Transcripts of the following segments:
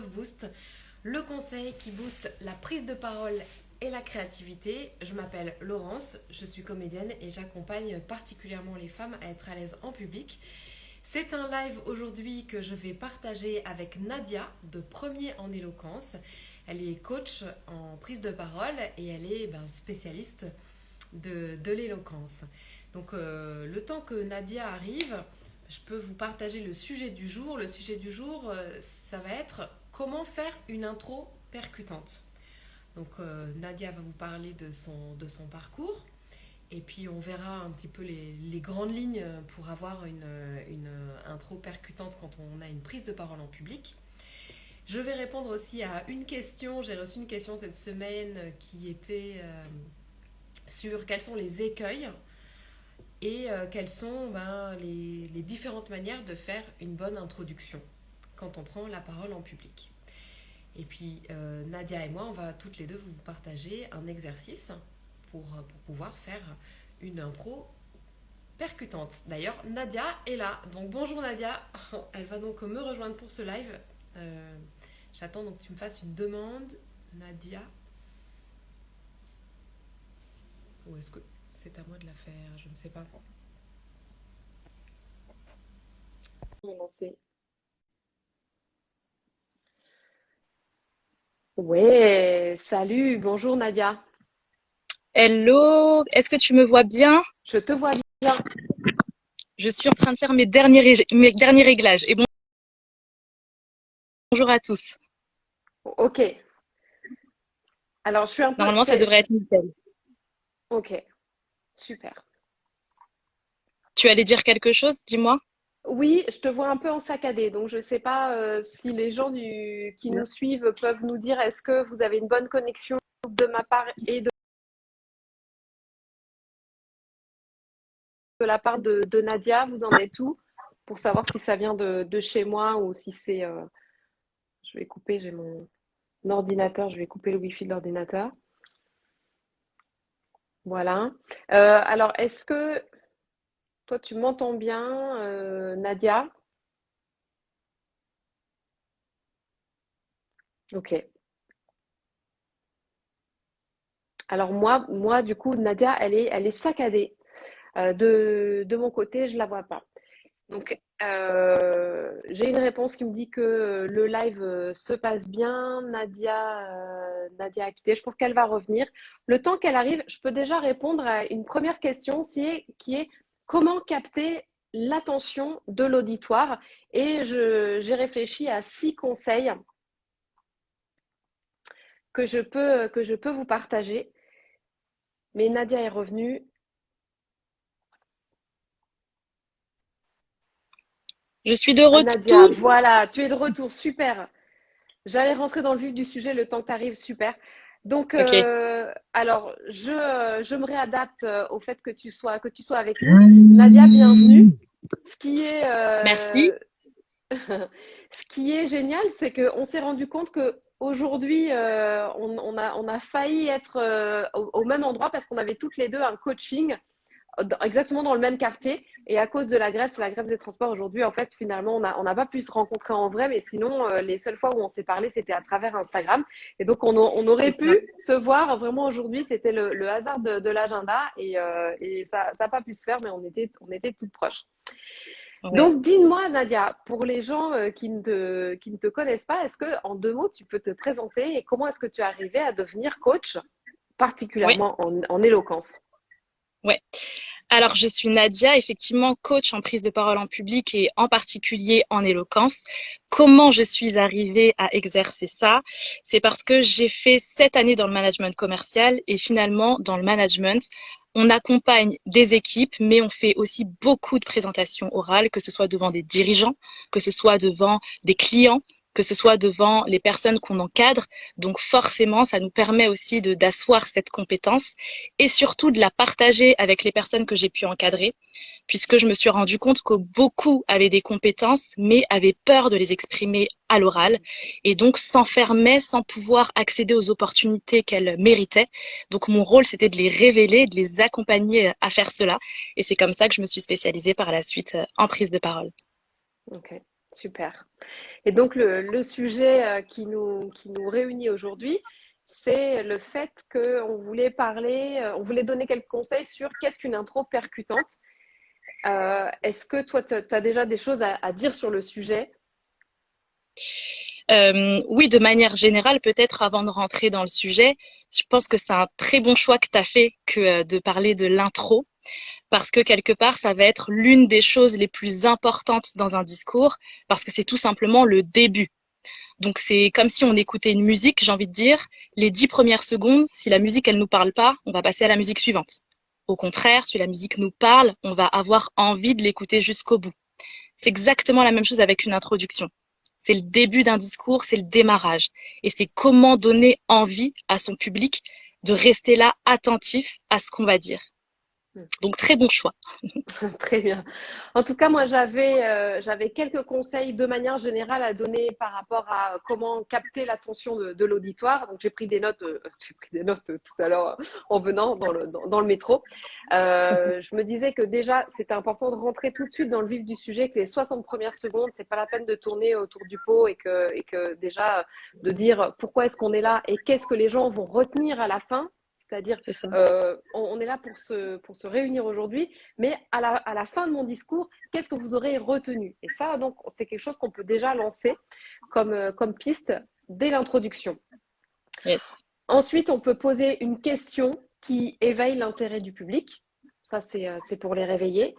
Love Boost, le conseil qui booste la prise de parole et la créativité. Je m'appelle Laurence, je suis comédienne et j'accompagne particulièrement les femmes à être à l'aise en public. C'est un live aujourd'hui que je vais partager avec Nadia de Premier en éloquence. Elle est coach en prise de parole et elle est spécialiste de l'éloquence. Donc le temps que Nadia arrive, je peux vous partager le sujet du jour. Le sujet du jour, ça va être comment faire une intro percutante. Donc Nadia va vous parler de son parcours. Et puis on verra un petit peu les grandes lignes pour avoir une intro percutante quand on a une prise de parole en public. Je vais répondre aussi à une question. J'ai reçu une question cette semaine qui était sur quels sont les écueils et quelles sont les différentes manières de faire une bonne introduction quand on prend la parole en public. Et puis Nadia et moi, on va toutes les deux vous partager un exercice pour pouvoir faire une impro percutante. D'ailleurs, Nadia est là. Donc bonjour Nadia. Elle va donc me rejoindre pour ce live. J'attends donc que tu me fasses une demande, Nadia. Ou est-ce que c'est à moi de la faire? Je ne sais pas. On va lancer. Ouais, salut, bonjour Nadia. Hello, est-ce que tu me vois bien? Je te vois bien. Je suis en train de faire mes derniers réglages. Et bonjour à tous. Ok. Alors, je suis un peu... Normalement, ça devrait être nickel. Ok, super. Tu allais dire quelque chose? Dis-moi. Oui, je te vois un peu en saccadé, donc je ne sais pas si les gens qui nous suivent peuvent nous dire est-ce que vous avez une bonne connexion de ma part et de la part de Nadia. Vous en êtes où pour savoir si ça vient de chez moi ou si c'est... Je vais couper, j'ai mon ordinateur, je vais couper le wifi de l'ordinateur. Voilà. Alors, est-ce que toi, tu m'entends bien, Nadia? Ok. Alors moi, du coup, Nadia, elle est saccadée. De mon côté, je la vois pas. Donc, j'ai une réponse qui me dit que le live se passe bien. Nadia a quitté. Je pense qu'elle va revenir. Le temps qu'elle arrive, je peux déjà répondre à une première question qui est comment capter l'attention de l'auditoire. Et j'ai réfléchi à 6 conseils que je peux vous partager. Mais Nadia est revenue. Je suis de Nadia, retour. voilà, tu es de retour, super. J'allais rentrer dans le vif du sujet le temps que tu arrives, super. Donc, Ok. alors, je me réadapte au fait que tu sois avec nous. Nadia, bienvenue. Ce qui est, Merci. ce qui est génial, c'est qu'on s'est rendu compte qu'aujourd'hui, on a failli être au même endroit parce qu'on avait toutes les deux un coaching exactement dans le même quartier. Et à cause de la grève, c'est la grève des transports aujourd'hui, en fait, finalement, on n'a pas pu se rencontrer en vrai, mais sinon, les seules fois où on s'est parlé, c'était à travers Instagram. Et donc, on aurait C'est ça. pu se voir vraiment aujourd'hui, c'était le hasard de l'agenda et ça n'a pas pu se faire, mais on était toutes proches. Ouais. Donc, dis-moi, Nadia, pour les gens qui ne te connaissent pas, est-ce que en 2 mots, tu peux te présenter et comment est-ce que tu es arrivée à devenir coach, Oui. particulièrement en éloquence? Ouais. Alors, je suis Nadia, effectivement coach en prise de parole en public et en particulier en éloquence. Comment je suis arrivée à exercer ça? C'est parce que j'ai fait 7 années dans le management commercial et finalement, dans le management, on accompagne des équipes, mais on fait aussi beaucoup de présentations orales, que ce soit devant des dirigeants, que ce soit devant des clients, que ce soit devant les personnes qu'on encadre. Donc forcément, ça nous permet aussi d'asseoir cette compétence et surtout de la partager avec les personnes que j'ai pu encadrer, puisque je me suis rendu compte que beaucoup avaient des compétences, mais avaient peur de les exprimer à l'oral, et donc s'enfermaient sans pouvoir accéder aux opportunités qu'elles méritaient. Donc mon rôle, c'était de les révéler, de les accompagner à faire cela, et c'est comme ça que je me suis spécialisée par la suite en prise de parole. Ok, super. Et donc, le sujet qui nous réunit aujourd'hui, c'est le fait qu'on voulait parler, on voulait donner quelques conseils sur qu'est-ce qu'une intro percutante. Est-ce que toi, tu as déjà des choses à dire sur le sujet? Oui, de manière générale, peut-être avant de rentrer dans le sujet, je pense que c'est un très bon choix que tu as fait que de parler de l'intro, parce que quelque part, ça va être l'une des choses les plus importantes dans un discours, parce que c'est tout simplement le début. Donc c'est comme si on écoutait une musique, j'ai envie de dire, les 10 premières secondes, si la musique, elle nous parle pas, on va passer à la musique suivante. Au contraire, si la musique nous parle, on va avoir envie de l'écouter jusqu'au bout. C'est exactement la même chose avec une introduction. C'est le début d'un discours, c'est le démarrage. Et c'est comment donner envie à son public de rester là attentif à ce qu'on va dire. Donc très bon choix. Très bien. En tout cas, moi, j'avais quelques conseils de manière générale à donner par rapport à comment capter l'attention de l'auditoire. Donc, j'ai pris des notes tout à l'heure en venant dans le métro. Je me disais que déjà, c'était important de rentrer tout de suite dans le vif du sujet, que les 60 premières secondes, c'est pas la peine de tourner autour du pot et que déjà de dire pourquoi est-ce qu'on est là et qu'est-ce que les gens vont retenir à la fin. C'est-à-dire, C'est ça. on est là pour se réunir aujourd'hui, mais à la fin de mon discours, qu'est-ce que vous aurez retenu? Et ça, donc, c'est quelque chose qu'on peut déjà lancer comme piste dès l'introduction. Yes. Ensuite, on peut poser une question qui éveille l'intérêt du public. Ça, c'est pour les réveiller.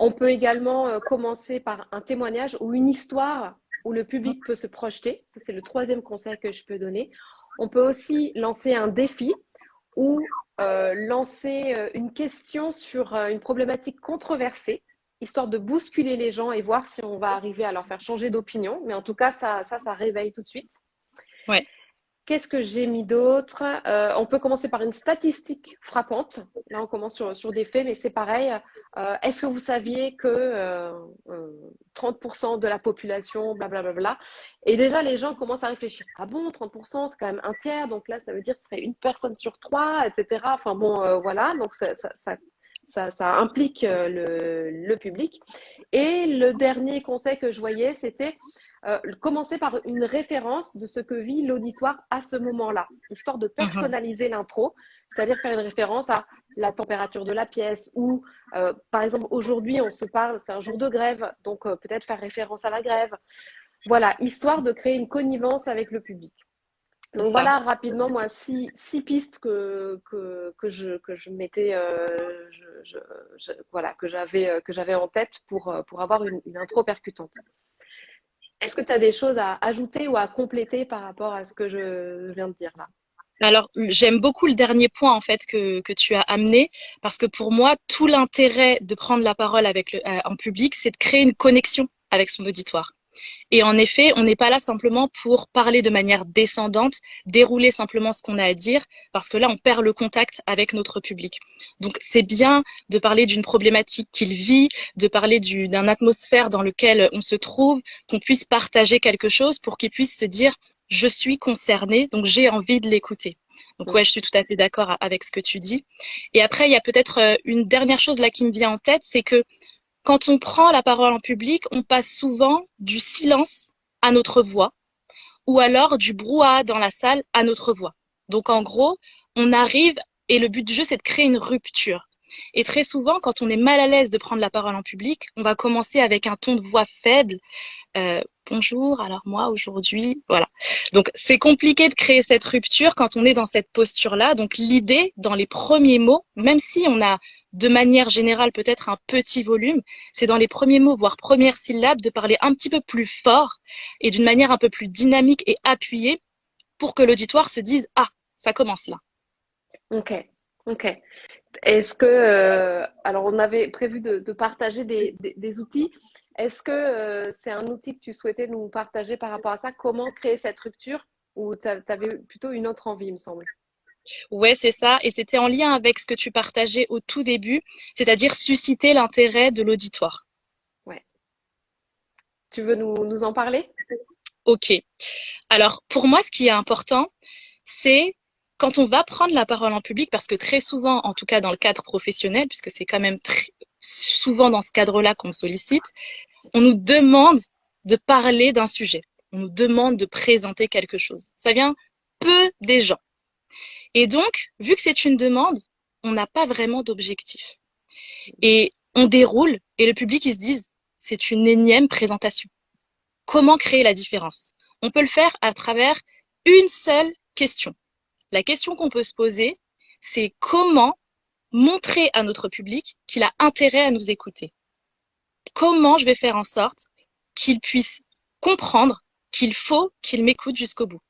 On peut également commencer par un témoignage ou une histoire où le public peut se projeter. Ça, c'est le troisième conseil que je peux donner. On peut aussi lancer un défi ou lancer une question sur une problématique controversée, histoire de bousculer les gens et voir si on va arriver à leur faire changer d'opinion. Mais en tout cas, ça réveille tout de suite. Ouais. Qu'est-ce que j'ai mis d'autre? On peut commencer par une statistique frappante. Là, on commence sur des faits, mais c'est pareil. Est-ce que vous saviez que 30% de la population, blablabla. Et déjà, les gens commencent à réfléchir. Ah bon, 30%, c'est quand même un tiers. Donc là, ça veut dire que ce serait une personne sur trois, etc. Enfin bon, voilà. Donc ça implique le public. Et le dernier conseil que je voyais, c'était commencer par une référence de ce que vit l'auditoire à ce moment-là, histoire de personnaliser l'intro, c'est-à-dire faire une référence à la température de la pièce ou, par exemple, aujourd'hui, on se parle, c'est un jour de grève, donc peut-être faire référence à la grève. Voilà, histoire de créer une connivence avec le public. Donc voilà, rapidement, moi, six pistes que je mettais, voilà, que j'avais en tête pour avoir une intro percutante. Est-ce que tu as des choses à ajouter ou à compléter par rapport à ce que je viens de dire là? Alors, j'aime beaucoup le dernier point en fait que tu as amené parce que pour moi, tout l'intérêt de prendre la parole en public, c'est de créer une connexion avec son auditoire. Et en effet, on n'est pas là simplement pour parler de manière descendante, dérouler simplement ce qu'on a à dire, parce que là, on perd le contact avec notre public. Donc, c'est bien de parler d'une problématique qu'il vit, de parler d'une atmosphère dans laquelle on se trouve, qu'on puisse partager quelque chose pour qu'il puisse se dire « je suis concerné, donc j'ai envie de l'écouter ». Donc ouais, je suis tout à fait d'accord avec ce que tu dis. Et après, il y a peut-être une dernière chose là qui me vient en tête, c'est que quand on prend la parole en public, on passe souvent du silence à notre voix ou alors du brouhaha dans la salle à notre voix. Donc en gros, on arrive et le but du jeu, c'est de créer une rupture. Et très souvent, quand on est mal à l'aise de prendre la parole en public, on va commencer avec un ton de voix faible. Bonjour, alors moi aujourd'hui, voilà. Donc c'est compliqué de créer cette rupture quand on est dans cette posture-là. Donc l'idée, dans les premiers mots, même si on a de manière générale peut-être un petit volume, c'est dans les premiers mots, voire premières syllabes, de parler un petit peu plus fort et d'une manière un peu plus dynamique et appuyée pour que l'auditoire se dise « Ah, ça commence là ». Ok. Est-ce que, alors on avait prévu de partager des outils. Est-ce que c'est un outil que tu souhaitais nous partager par rapport à ça? Comment créer cette rupture? Ou tu avais plutôt une autre envie, il me semble? Ouais, c'est ça. Et c'était en lien avec ce que tu partageais au tout début, c'est-à-dire susciter l'intérêt de l'auditoire. Ouais. Tu veux nous en parler? Ok. Alors, pour moi, ce qui est important, c'est quand on va prendre la parole en public, parce que très souvent, en tout cas dans le cadre professionnel, puisque c'est quand même très souvent dans ce cadre-là qu'on me sollicite, on nous demande de parler d'un sujet. On nous demande de présenter quelque chose. Ça vient peu des gens. Et donc, vu que c'est une demande, on n'a pas vraiment d'objectif. Et on déroule et le public, ils se disent, c'est une énième présentation. Comment créer la différence? On peut le faire à travers une seule question. La question qu'on peut se poser, c'est comment montrer à notre public qu'il a intérêt à nous écouter. Comment je vais faire en sorte qu'il puisse comprendre qu'il faut qu'il m'écoute jusqu'au bout?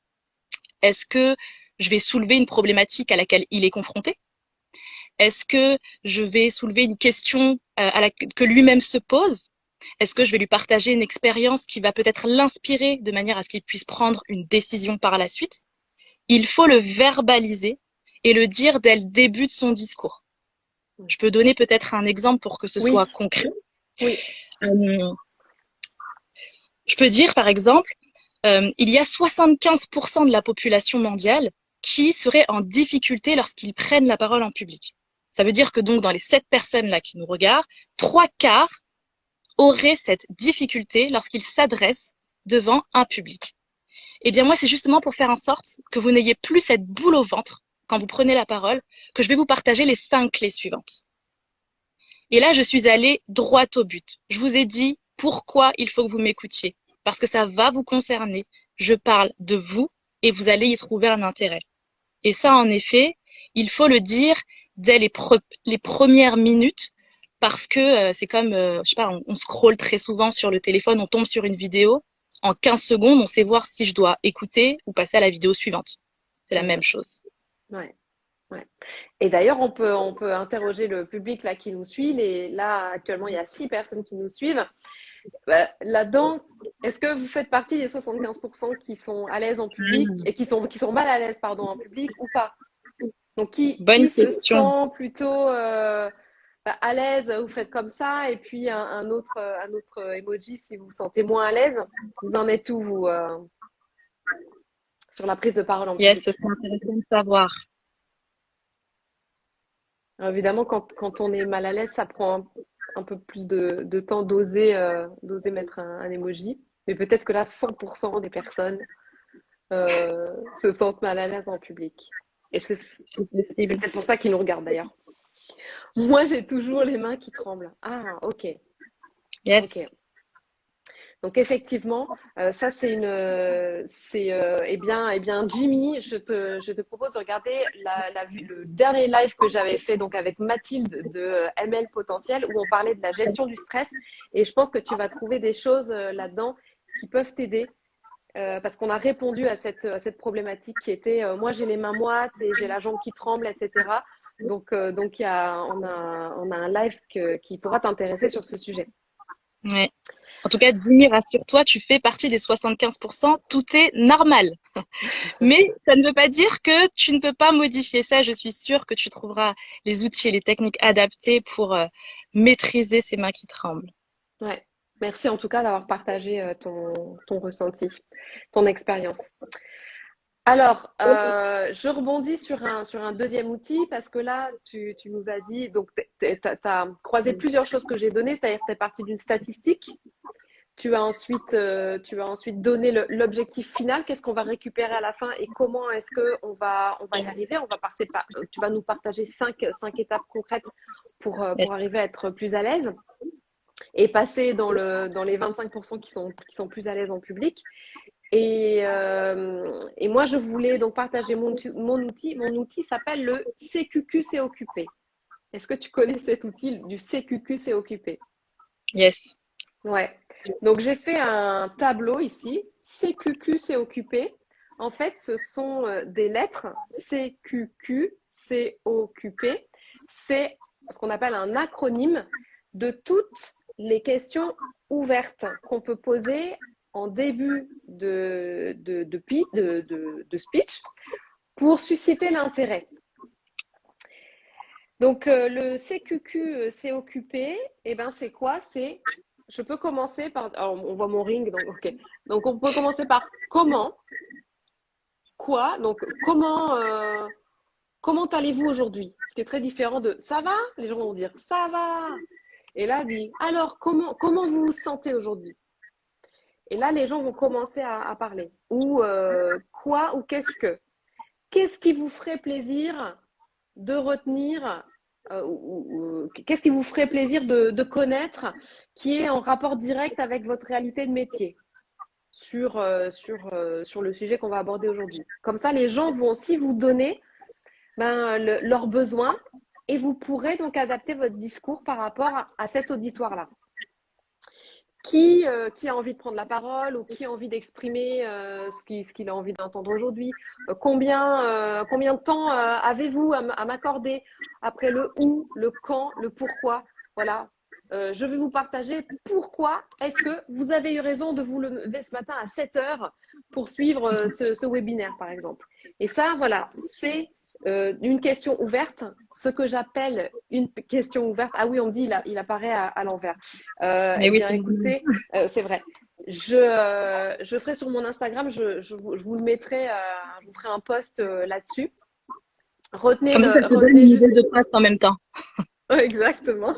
Est-ce que je vais soulever une problématique à laquelle il est confronté? Est-ce que je vais soulever une question que lui-même se pose? Est-ce que je vais lui partager une expérience qui va peut-être l'inspirer de manière à ce qu'il puisse prendre une décision par la suite? Il faut le verbaliser et le dire dès le début de son discours. Je peux donner peut-être un exemple pour que ce soit concret. Oui. Je peux dire, par exemple, il y a 75% de la population mondiale qui serait en difficulté lorsqu'ils prennent la parole en public. Ça veut dire que donc dans les 7 personnes-là qui nous regardent, 3/4 auraient cette difficulté lorsqu'ils s'adressent devant un public. Eh bien moi, c'est justement pour faire en sorte que vous n'ayez plus cette boule au ventre quand vous prenez la parole, que je vais vous partager les 5 clés suivantes. Et là, je suis allée droit au but. Je vous ai dit pourquoi il faut que vous m'écoutiez. Parce que ça va vous concerner. Je parle de vous et vous allez y trouver un intérêt. Et ça, en effet, il faut le dire dès les premières minutes parce que c'est comme, je sais pas, on scrolle très souvent sur le téléphone, on tombe sur une vidéo. En 15 secondes, on sait voir si je dois écouter ou passer à la vidéo suivante. C'est la même chose. Ouais. Ouais. Et d'ailleurs, on peut interroger le public là qui nous suit. Là, actuellement, il y a 6 personnes qui nous suivent. Là-dedans, est-ce que vous faites partie des 75% qui sont à l'aise en public et qui sont mal à l'aise, pardon, en public ou pas? Donc, qui se sent plutôt à l'aise, vous faites comme ça, et puis un autre emoji si vous vous sentez moins à l'aise. Vous en êtes où, vous, sur la prise de parole en public? Yes, c'est intéressant de savoir. Alors, évidemment, quand on est mal à l'aise, ça prend un peu plus de temps d'oser mettre un emoji. Mais peut-être que là, 100% des personnes se sentent mal à l'aise en public. Et c'est peut-être pour ça qu'ils nous regardent d'ailleurs. Moi, j'ai toujours les mains qui tremblent. Ah, ok. Yes. Okay. Donc effectivement, ça c'est eh bien Jimmy, je te propose de regarder le dernier live que j'avais fait donc avec Mathilde de ML Potentiel où on parlait de la gestion du stress et je pense que tu vas trouver des choses là-dedans qui peuvent t'aider parce qu'on a répondu à cette problématique qui était moi j'ai les mains moites et j'ai la jambe qui tremble, etc. Donc on a un live qui pourra t'intéresser sur ce sujet. Ouais. En tout cas, Jimmy, rassure-toi, tu fais partie des 75%, tout est normal. Mais ça ne veut pas dire que tu ne peux pas modifier ça. Je suis sûre que tu trouveras les outils et les techniques adaptées pour maîtriser ces mains qui tremblent. Ouais. Merci en tout cas d'avoir partagé ton ressenti, ton expérience. Alors, je rebondis sur un deuxième outil parce que là, tu nous as dit, donc tu as croisé plusieurs choses que j'ai données, c'est-à-dire que tu es parti d'une statistique, tu as ensuite donné l'objectif final, qu'est-ce qu'on va récupérer à la fin et comment est-ce qu'on va y arriver. Tu vas nous partager 5 étapes concrètes pour arriver à être plus à l'aise et passer dans les 25% qui sont plus à l'aise en public. Et moi, je voulais donc partager mon outil. Mon outil s'appelle le CQQ, c'est occupé. Est-ce que tu connais cet outil du CQQ, c'est occupé? Yes. Ouais. Donc, j'ai fait un tableau ici. CQQ, c'est occupé. En fait, ce sont des lettres CQQ, c'est occupé. C'est ce qu'on appelle un acronyme de toutes les questions ouvertes qu'on peut poser en début de speech pour susciter l'intérêt. Donc, le CQQ, c'est occupé. Et ben, c'est quoi? Je peux commencer par... Alors, on voit mon ring, donc ok. Donc, on peut commencer par comment? Quoi? Donc, comment allez-vous aujourd'hui? Ce qui est très différent de ça va? Les gens vont dire ça va. Et là, dit alors, comment vous vous sentez aujourd'hui? Et là, les gens vont commencer à parler. Ou quoi ou qu'est-ce que? Qu'est-ce qui vous ferait plaisir de retenir qu'est-ce qui vous ferait plaisir de connaître qui est en rapport direct avec votre réalité de métier sur le sujet qu'on va aborder aujourd'hui. Comme ça, les gens vont aussi vous donner leurs besoins et vous pourrez donc adapter votre discours par rapport à cet auditoire-là. Qui a envie de prendre la parole ou qui a envie d'exprimer ce qu'il a envie d'entendre aujourd'hui. Combien de temps avez-vous à m'accorder après le où, le quand, le pourquoi. Voilà. Je vais vous partager pourquoi est-ce que vous avez eu raison de vous lever ce matin à 7 heures pour suivre ce webinaire, par exemple. Et ça, voilà, c'est une question ouverte, ce que j'appelle une question ouverte. Ah oui, on me dit il apparaît à l'envers. Mais oui, bien, écoutez, c'est vrai. Je ferai sur mon Instagram, je vous le mettrai, je vous ferai un post là-dessus. Retenez juste de post en même temps. Exactement.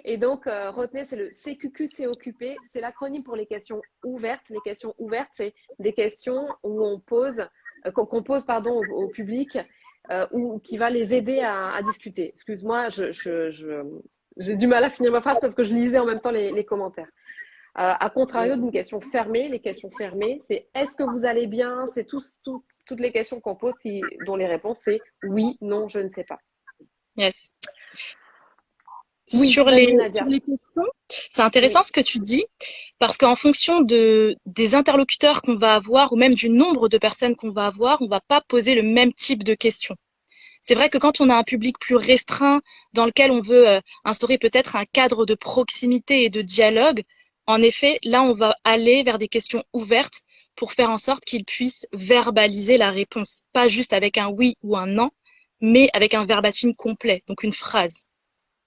Et donc, retenez, c'est le CQQ, c'est occupé. C'est l'acronyme pour les questions ouvertes. Les questions ouvertes, c'est des questions où on pose, qu'on pose au public ou qui va les aider à discuter. Excuse-moi, j'ai du mal à finir ma phrase parce que je lisais en même temps les commentaires. À contrario d'une question fermée, les questions fermées, c'est est-ce que vous allez bien? C'est toutes les questions qu'on pose dont les réponses, c'est oui, non, je ne sais pas. Yes. Oui, sur les questions, c'est intéressant ce que tu dis, parce qu'en fonction des interlocuteurs qu'on va avoir ou même du nombre de personnes qu'on va avoir, on va pas poser le même type de questions. C'est vrai que quand on a un public plus restreint dans lequel on veut instaurer peut-être un cadre de proximité et de dialogue, en effet, là, on va aller vers des questions ouvertes pour faire en sorte qu'ils puissent verbaliser la réponse, pas juste avec un oui ou un non, mais avec un verbatim complet, donc une phrase.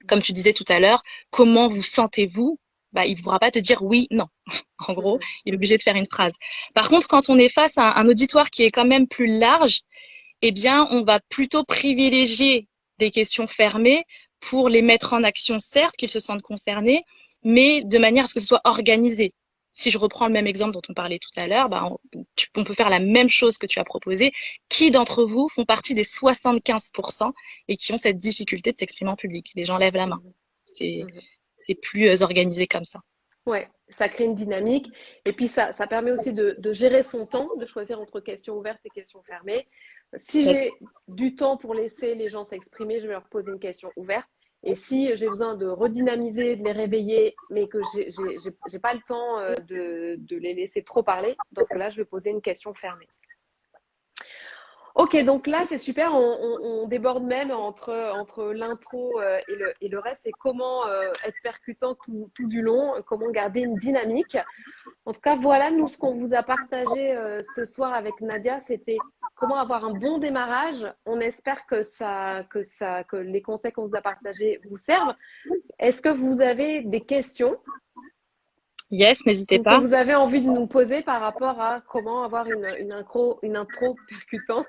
Comme tu disais tout à l'heure, comment vous sentez-vous? Il ne pourra pas te dire oui, non. En gros, il est obligé de faire une phrase. Par contre, quand on est face à un auditoire qui est quand même plus large, eh bien, on va plutôt privilégier des questions fermées pour les mettre en action, certes, qu'ils se sentent concernés, mais de manière à ce que ce soit organisé. Si je reprends le même exemple dont on parlait tout à l'heure, on peut faire la même chose que tu as proposé. Qui d'entre vous font partie des 75% et qui ont cette difficulté de s'exprimer en public? Les gens lèvent la main. C'est plus organisé comme ça. Ouais, ça crée une dynamique. Et puis, ça permet aussi de gérer son temps, de choisir entre questions ouvertes et questions fermées. Si j'ai du temps pour laisser les gens s'exprimer, je vais leur poser une question ouverte. Et si j'ai besoin de redynamiser, de les réveiller, mais que j'ai pas le temps de les laisser trop parler, dans ce cas-là, je vais poser une question fermée. Ok, donc là, c'est super. On déborde même entre l'intro et le reste. C'est comment être percutant tout du long, comment garder une dynamique. En tout cas, voilà, nous, ce qu'on vous a partagé ce soir avec Nadia, c'était comment avoir un bon démarrage. On espère que les conseils qu'on vous a partagés vous servent. Est-ce que vous avez des questions? Yes, n'hésitez pas. Que vous avez envie de nous poser par rapport à comment avoir une intro percutante.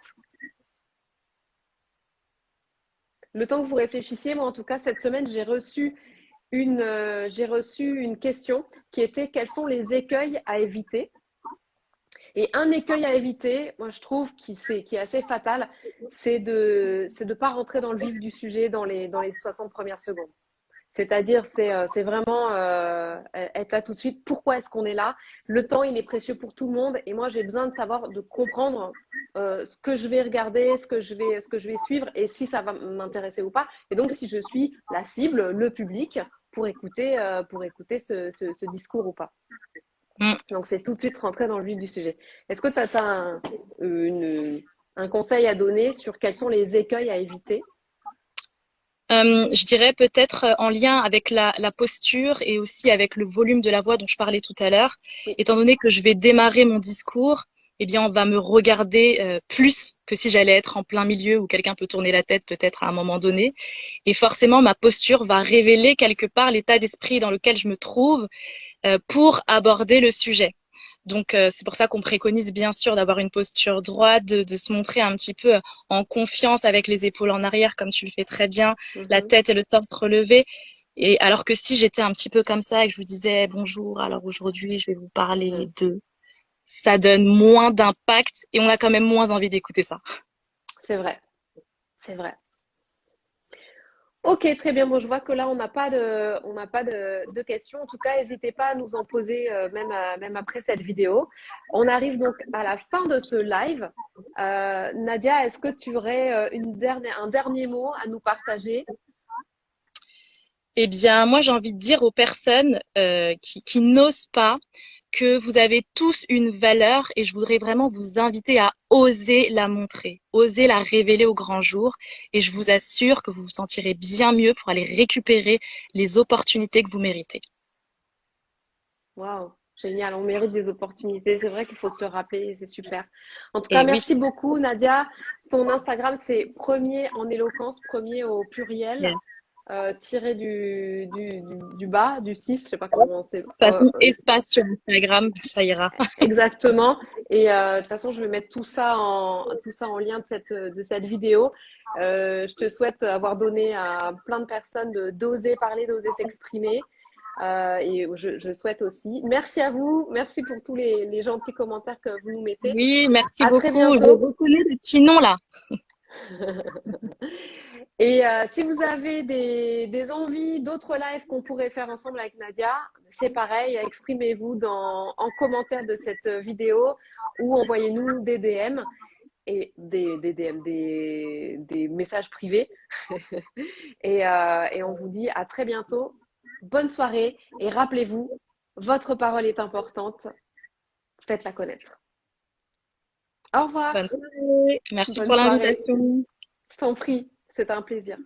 Le temps que vous réfléchissiez, moi en tout cas cette semaine, j'ai reçu une question qui était quels sont les écueils à éviter? Et un écueil à éviter, moi je trouve qui est assez fatal, c'est de pas rentrer dans le vif du sujet dans les 60 premières secondes. C'est-à-dire, c'est vraiment être là tout de suite. Pourquoi est-ce qu'on est là? Le temps, il est précieux pour tout le monde. Et moi, j'ai besoin de savoir, de comprendre ce que je vais regarder, ce que je vais suivre et si ça va m'intéresser ou pas. Et donc, si je suis la cible, le public, pour écouter ce discours ou pas. Donc, c'est tout de suite rentrer dans le vif du sujet. Est-ce que tu as un conseil à donner sur quels sont les écueils à éviter? Je dirais peut-être en lien avec la posture et aussi avec le volume de la voix dont je parlais tout à l'heure. Étant donné que je vais démarrer mon discours, eh bien, on va me regarder plus que si j'allais être en plein milieu où quelqu'un peut tourner la tête peut-être à un moment donné. Et forcément, ma posture va révéler quelque part l'état d'esprit dans lequel je me trouve pour aborder le sujet. Donc, c'est pour ça qu'on préconise bien sûr d'avoir une posture droite, de se montrer un petit peu en confiance avec les épaules en arrière, comme tu le fais très bien, la tête et le torse relevés. Et alors que si j'étais un petit peu comme ça et que je vous disais bonjour, alors aujourd'hui je vais vous Mm. parler de, ça donne moins d'impact et on a quand même moins envie d'écouter ça. C'est vrai, c'est vrai. Ok, très bien. Bon, je vois que là, on n'a pas de questions. En tout cas, n'hésitez pas à nous en poser même après cette vidéo. On arrive donc à la fin de ce live. Nadia, est-ce que tu aurais un dernier mot à nous partager? Eh bien, moi, j'ai envie de dire aux personnes qui n'osent pas que vous avez tous une valeur et je voudrais vraiment vous inviter à oser la montrer, oser la révéler au grand jour et je vous assure que vous vous sentirez bien mieux pour aller récupérer les opportunités que vous méritez. Waouh, génial. On mérite des opportunités. C'est vrai qu'il faut se le rappeler. C'est super. En tout cas, Et oui, merci beaucoup, Nadia. Ton Instagram, c'est premier en éloquence, premier au pluriel. Tiré du bas, du 6, je sais pas comment c'est. façon espace sur Instagram, ça ira. Exactement. Et de toute façon, je vais mettre tout ça en lien de cette vidéo. Je te souhaite avoir donné à plein de personnes d'oser parler, d'oser s'exprimer. Et je souhaite aussi. Merci à vous. Merci pour tous les gentils commentaires que vous nous mettez. Oui, merci À très beaucoup. Je bientôt. reconnais le petit nom là. Et si vous avez des envies, d'autres lives qu'on pourrait faire ensemble avec Nadia, c'est pareil, exprimez-vous en commentaire de cette vidéo ou envoyez-nous des DM et des DM, des messages privés. Et on vous dit à très bientôt. Bonne soirée et rappelez-vous, votre parole est importante. Faites-la connaître. Au revoir. Bonne soirée. Merci Bonne pour soirée. l'invitation. Je t'en prie, c'est un plaisir.